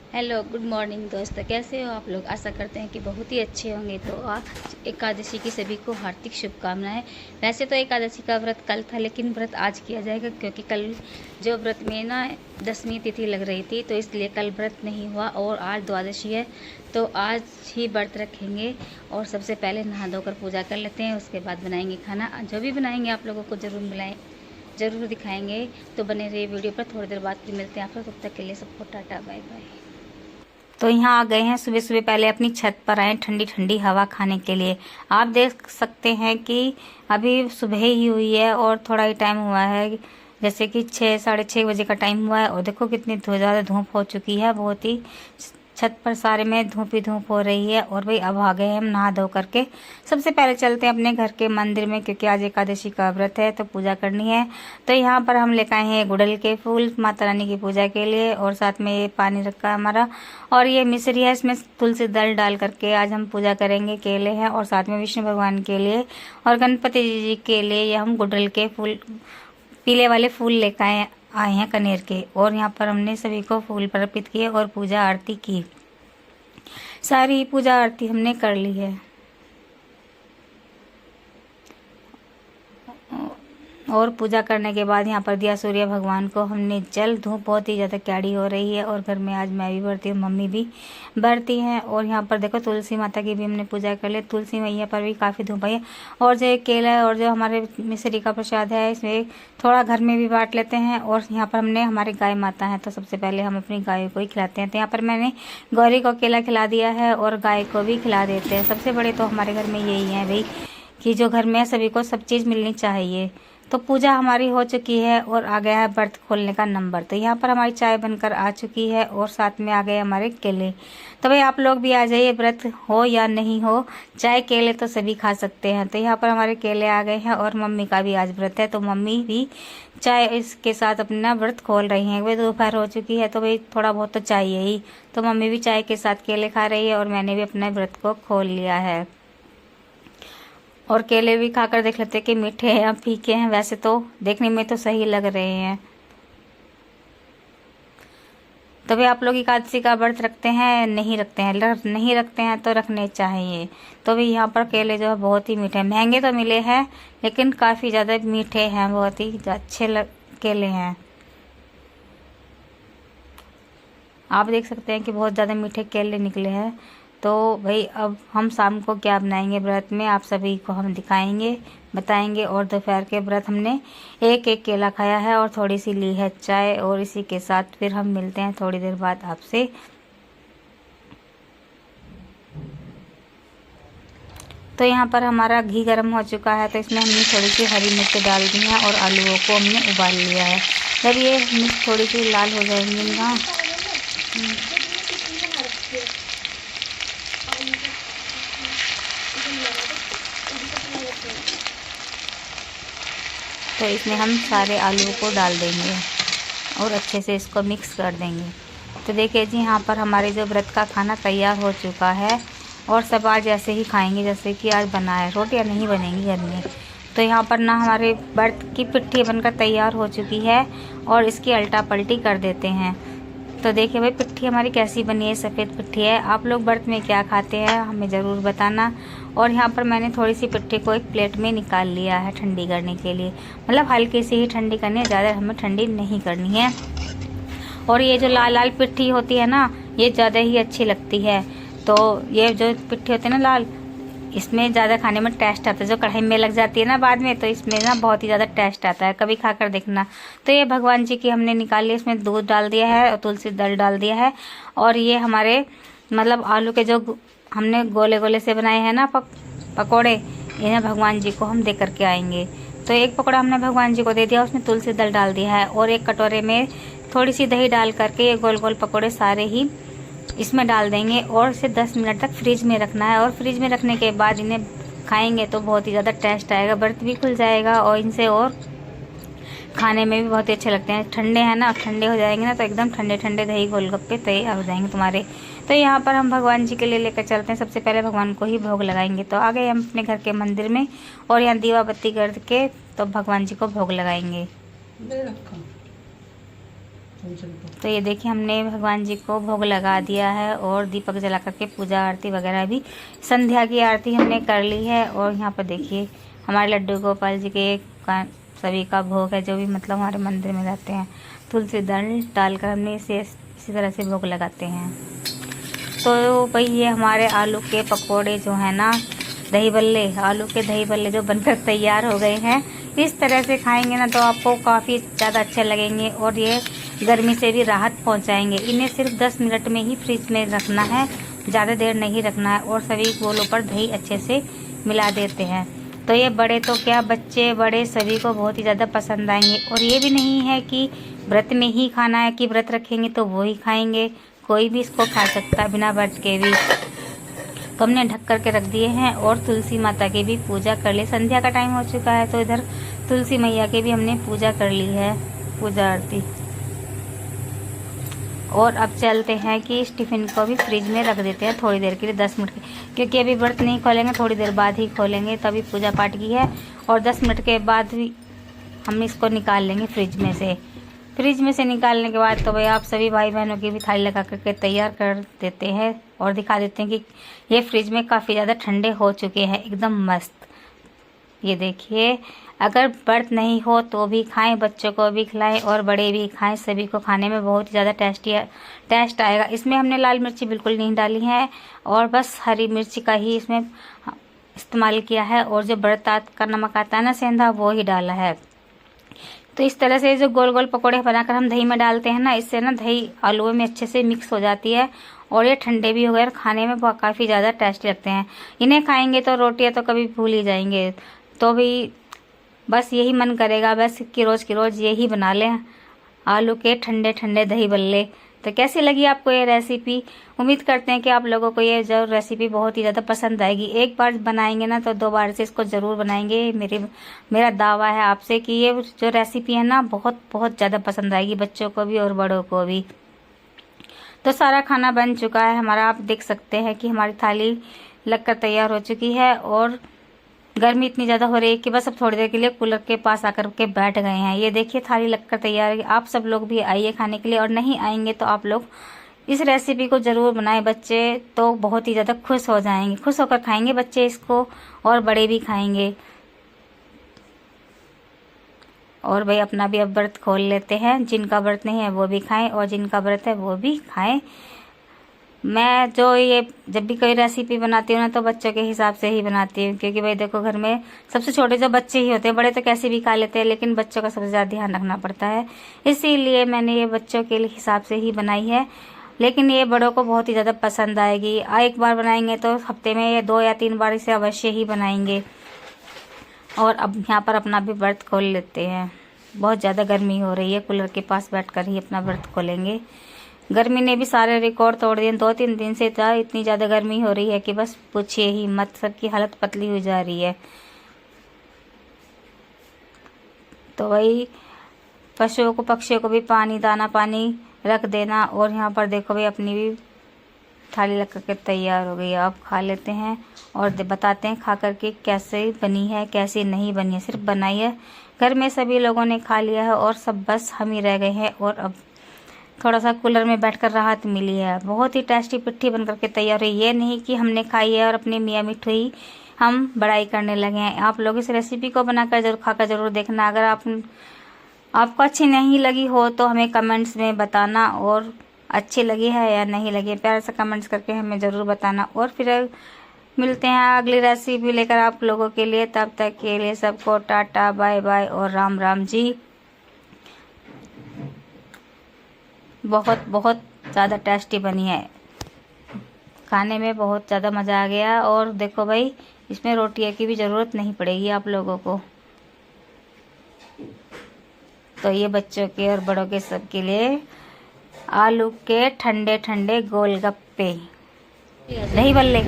Hello, good morning दोस्त। कैसे हो आप लोग? आशा करते हैं कि बहुत ही अच्छे होंगे। तो आज एकादशी की सभी को हार्दिक शुभकामनाएं। वैसे तो एकादशी का व्रत कल था, लेकिन व्रत आज किया जाएगा क्योंकि कल जो व्रत में ना 10वीं तिथि लग रही थी, तो इसलिए कल व्रत नहीं हुआ और आज द्वादशी है। तो आज ही व्रत रखेंगे और सबसे पहले नहा धोकर पूजा कर लेते हैं। उसके बाद बनाएंगे खाना। जो भी बनाएंगे आप लोगों को ज़रूर दिखाएंगे। तो बने रहिए वीडियो पर। थोड़ी देर बाद फिर मिलते हैं आप लोग। तब तक के लिए सबको टाटा बाय बाय। तो यहाँ आ गए हैं। सुबह सुबह पहले अपनी छत पर आए ठंडी ठंडी हवा खाने के लिए। आप देख सकते हैं कि अभी सुबह ही हुई है और थोड़ा ही टाइम हुआ है, जैसे कि 6 साढ़े 6 बजे का टाइम हुआ है। और देखो कितनी ज़्यादा धूप हो चुकी है। बहुत ही छत पर सारे में धूप ही धूप हो रही है। और भाई अब आ गए हम नहा धो करके। सबसे पहले चलते हैं अपने घर के मंदिर में, क्योंकि आज एकादशी का व्रत है तो पूजा करनी है। तो यहाँ पर हम लेकर आए हैं गुड़हल के फूल माता रानी की पूजा के लिए, और साथ में ये पानी रखा है हमारा, और ये मिश्री है, इसमें तुलसी दल डाल करके आज हम पूजा करेंगे। केले हैं और साथ में विष्णु भगवान के लिए और गणपति जी के लिए ये हम गुड़हल के फूल, पीले वाले फूल लेकर आए हैं कनेर के। और यहाँ पर हमने सभी को फूल अर्पित किए और पूजा आरती की। सारी पूजा आरती हमने कर ली है। और पूजा करने के बाद यहाँ पर दिया सूर्य भगवान को हमने जल। धूप बहुत ही ज़्यादा कैडी हो रही है और घर में आज मैं भी भरती हूँ, मम्मी भी भरती हैं। और यहाँ पर देखो तुलसी माता की भी हमने पूजा कर ली। तुलसी मैया पर भी काफ़ी धूप आई है। और जो केला है और जो हमारे मिश्री का प्रसाद है, इसमें थोड़ा घर में भी बांट लेते हैं। और यहाँ पर हमने हमारी गाय माता है, तो सबसे पहले हम अपनी गाय को ही खिलाते हैं। तो यहाँ पर मैंने गौरी को केला खिला दिया है और गाय को भी खिला देते हैं। सबसे बड़े तो हमारे घर में यही है भाई, कि जो घर में सभी को सब चीज़ मिलनी चाहिए। तो पूजा हमारी हो चुकी है और आ गया है व्रत खोलने का नंबर। तो यहाँ पर हमारी चाय बनकर आ चुकी है और साथ में आ गए हमारे केले। तो भाई आप लोग भी आ जाइए, व्रत हो या नहीं हो, चाय केले तो सभी खा सकते हैं। तो यहाँ पर हमारे केले आ गए हैं और मम्मी का भी आज व्रत है, तो मम्मी भी चाय इसके साथ अपना व्रत खोल रही हैं। भाई दोपहर हो चुकी है तो भाई थोड़ा बहुत तो चाहिए ही। तो मम्मी भी चाय के साथ केले खा रही है और मैंने भी अपने व्रत को खोल लिया है। और केले भी खाकर देख लेते हैं कि मीठे हैं या फीके हैं। वैसे तो देखने में तो सही लग रहे हैं। तो भी आप लोग एकादशी का व्रत रखते हैं नहीं रखते हैं? नहीं रखते हैं तो रखने चाहिए। तो भी यहाँ पर केले जो है बहुत ही मीठे हैं। महंगे तो मिले हैं लेकिन काफ़ी ज़्यादा मीठे हैं, बहुत ही अच्छे केले हैं। आप देख सकते हैं कि बहुत ज़्यादा मीठे केले निकले हैं। तो भाई अब हम शाम को क्या बनाएंगे व्रत में, आप सभी को हम दिखाएंगे, बताएंगे। और दोपहर के व्रत हमने एक एक केला खाया है और थोड़ी सी ली है चाय। और इसी के साथ फिर हम मिलते हैं थोड़ी देर बाद आपसे। तो यहाँ पर हमारा घी गर्म हो चुका है, तो इसमें हमने थोड़ी सी हरी मिर्च डाल दी है और आलूओं को हमने उबाल लिया है। जब ये मिर्च थोड़ी सी लाल हो जाएंगी ना, तो इसमें हम सारे आलू को डाल देंगे और अच्छे से इसको मिक्स कर देंगे। तो देखिए जी, यहाँ पर हमारे जो व्रत का खाना तैयार हो चुका है और सब आज ऐसे ही खाएंगे जैसे कि आज बना है। रोटियाँ नहीं बनेंगी घर में। तो यहाँ पर ना हमारे व्रत की पिट्ठी बनकर तैयार हो चुकी है और इसकी अल्टा पल्टी कर देते हैं। तो देखिए भाई पिट्ठी हमारी कैसी बनी है, सफ़ेद पिट्ठी है। आप लोग व्रत में क्या खाते हैं हमें ज़रूर बताना। और यहाँ पर मैंने थोड़ी सी पिट्ठी को एक प्लेट में निकाल लिया है ठंडी करने के लिए, मतलब हल्की सी ही ठंडी करनी है, ज़्यादा हमें ठंडी नहीं करनी है। और ये जो लाल लाल पिट्ठी होती है ना, ये ज़्यादा ही अच्छी लगती है। तो ये जो पिट्ठी होती है ना लाल, इसमें ज़्यादा खाने में टेस्ट आता है। जो कढ़ाई में लग जाती है ना बाद में, तो इसमें ना बहुत ही ज़्यादा टेस्ट आता है, कभी खाकर देखना। तो ये भगवान जी की हमने निकाल लिया, इसमें दूध डाल दिया है और तुलसी दल डाल दिया है। और ये हमारे मतलब आलू के जो हमने गोले गोले से बनाए हैं ना पकोड़े, इन्हें भगवान जी को हम दे करके आएंगे। तो एक पकौड़ा हमने भगवान जी को दे दिया, उसमें तुलसी दल डाल दिया है। और एक कटोरे में थोड़ी सी दही डाल करके ये गोल गोल पकौड़े सारे ही इसमें डाल देंगे और इसे 10 मिनट तक फ्रिज में रखना है। और फ्रिज में रखने के बाद इन्हें खाएंगे तो बहुत ही ज़्यादा टेस्ट आएगा, व्रत भी खुल जाएगा और इनसे और खाने में भी बहुत ही अच्छे लगते हैं। ठंडे हैं ना, ठंडे हो जाएंगे ना तो एकदम ठंडे ठंडे दही गोलगप्पे तैयार हो जाएंगे तुम्हारे। तो यहाँ पर हम भगवान जी के लिए लेकर चलते हैं। सबसे पहले भगवान को ही भोग लगाएंगे। तो आ गए हम अपने घर के मंदिर में और यहाँ दीवा बत्ती करके तो भगवान जी को भोग लगाएंगे। तो ये देखिए हमने भगवान जी को भोग लगा दिया है और दीपक जला करके पूजा आरती वगैरह भी, संध्या की आरती हमने कर ली है। और यहाँ पर देखिए हमारे लड्डू गोपाल जी के सभी का भोग है, जो भी मतलब हमारे मंदिर में जाते हैं। तुलसी दल डालकर हमने इसी तरह से भोग लगाते हैं। तो भाई ये हमारे आलू के पकोड़े जो है ना, दही बल्ले, आलू के दही बल्ले जो बनकर तैयार हो गए हैं। इस तरह से खाएंगे ना तो आपको काफ़ी ज़्यादा अच्छे लगेंगे और ये गर्मी से भी राहत पहुंचाएंगे। इन्हें सिर्फ 10 मिनट में ही फ्रिज में रखना है, ज़्यादा देर नहीं रखना है। और सभी गोलों पर दही अच्छे से मिला देते हैं। तो ये बड़े तो क्या, बच्चे बड़े सभी को बहुत ही ज़्यादा पसंद आएंगे। और ये भी नहीं है कि व्रत में ही खाना है कि व्रत रखेंगे तो वो ही खाएंगे, कोई भी इसको खा सकता है बिना व्रत के भी। तो हमने ढक करके रख दिए हैं और तुलसी माता की भी पूजा कर ली। संध्या का टाइम हो चुका है तो इधर तुलसी मैया की भी हमने पूजा कर ली है, पूजा आरती। और अब चलते हैं कि इस टिफ़िन को भी फ्रिज में रख देते हैं थोड़ी देर के लिए, 10 मिनट के, क्योंकि अभी व्रत नहीं खोलेंगे, थोड़ी देर बाद ही खोलेंगे। तभी पूजा पाठ की है और 10 मिनट के बाद भी हम इसको निकाल लेंगे फ्रिज में से। फ्रिज में से निकालने के बाद तो भाई आप सभी भाई बहनों की भी थाली लगा करके तैयार कर देते हैं और दिखा देते हैं कि ये फ्रिज में काफ़ी ज़्यादा ठंडे हो चुके हैं, एकदम मस्त। ये देखिए, अगर व्रत नहीं हो तो भी खाएं, बच्चों को भी खिलाएं और बड़े भी खाएं, सभी को खाने में बहुत ही ज़्यादा टेस्ट आएगा। इसमें हमने लाल मिर्ची बिल्कुल नहीं डाली है और बस हरी मिर्ची का ही इसमें इस्तेमाल किया है। और जो व्रत का नमक आता है ना, सेंधा, वो ही डाला है। तो इस तरह से जो गोल गोल पकोड़े बनाकर हम दही में डालते हैं ना, इससे ना दही आलूओं में अच्छे से मिक्स हो जाती है और ये ठंडे भी हो गए और खाने में काफ़ी ज़्यादा टेस्टी लगते हैं। इन्हें खाएंगे तो रोटियां तो कभी भूल ही जाएंगे। तो भी बस यही मन करेगा बस कि रोज़ की रोज़ यही बना लें, आलू के ठंडे ठंडे दही बल्ले। तो कैसी लगी आपको ये रेसिपी? उम्मीद करते हैं कि आप लोगों को ये जो रेसिपी बहुत ही ज़्यादा पसंद आएगी। एक बार बनाएंगे ना तो 2 बार से इसको ज़रूर बनाएंगे। मेरा दावा है आपसे कि ये जो रेसिपी है ना, बहुत बहुत ज़्यादा पसंद आएगी बच्चों को भी और बड़ों को भी। तो सारा खाना बन चुका है हमारा। आप देख सकते हैं कि हमारी थाली लगकर तैयार हो चुकी है और गर्मी इतनी ज़्यादा हो रही है कि बस अब थोड़ी देर के लिए कूलर के पास आकर के बैठ गए हैं। ये देखिए थाली लगकर तैयार है। आप सब लोग भी आइए खाने के लिए, और नहीं आएंगे तो आप लोग इस रेसिपी को ज़रूर बनाएं। बच्चे तो बहुत ही ज़्यादा खुश हो जाएंगे, खुश होकर खाएंगे बच्चे इसको और बड़े भी खाएंगे। और भाई अपना भी अब व्रत खोल लेते हैं। जिनका व्रत नहीं है वो भी खाएं और जिनका व्रत है वो भी खाएं। मैं जो ये जब भी कोई रेसिपी बनाती हूँ ना तो बच्चों के हिसाब से ही बनाती हूँ, क्योंकि भाई देखो घर में सबसे छोटे जो बच्चे ही होते हैं, बड़े तो कैसे भी खा लेते हैं, लेकिन बच्चों का सबसे ज़्यादा ध्यान रखना पड़ता है। इसीलिए मैंने ये बच्चों के हिसाब से ही बनाई है, लेकिन ये बड़ों को बहुत ही ज़्यादा पसंद आएगी। एक बार बनाएंगे तो हफ्ते में ये 2 या 3 बार इसे अवश्य ही बनाएंगे। और अब यहाँ पर अपना भी व्रत खोल लेते हैं। बहुत ज़्यादा गर्मी हो रही है, कूलर के पास बैठकर ही अपना व्रत खोलेंगे। गर्मी ने भी सारे रिकॉर्ड तोड़ दिए। 2-3 दिन से इतनी ज़्यादा गर्मी हो रही है कि बस पूछिए ही मत, सबकी हालत पतली हो जा रही है। तो वही पशुओं को, पक्षियों को भी पानी, दाना पानी रख देना। और यहाँ पर देखो भाई अपनी भी थाली लग करके तैयार हो गई है। अब खा लेते हैं और बताते हैं खा करके कैसे बनी है, कैसे नहीं बनी है। सिर्फ बनाई है, घर में सभी लोगों ने खा लिया है और सब बस हम ही रह गए हैं। और अब थोड़ा सा कूलर में बैठकर राहत मिली है। बहुत ही टेस्टी पिट्ठी बन करके तैयार हुई। ये नहीं कि हमने खाई है और अपने मियाँ मिठू ही हम बड़ाई करने लगे हैं। आप लोग इस रेसिपी को बनाकर जरूर खाकर जरूर देखना। अगर आपको अच्छी नहीं लगी हो तो हमें कमेंट्स में बताना, और अच्छी लगी है या नहीं लगी, प्यार से कमेंट्स करके हमें ज़रूर बताना। और फिर मिलते हैं अगली रेसिपी लेकर आप लोगों के लिए। तब तक के लिए सबको टाटा, बाय बाय और राम राम जी। बहुत बहुत ज़्यादा टेस्टी बनी है, खाने में बहुत ज़्यादा मज़ा आ गया। और देखो भाई इसमें रोटियां की भी ज़रूरत नहीं पड़ेगी आप लोगों को। तो ये बच्चों के और बड़ों के सबके लिए आलू के ठंडे ठंडे गोलगप्पे, दही बल्ले।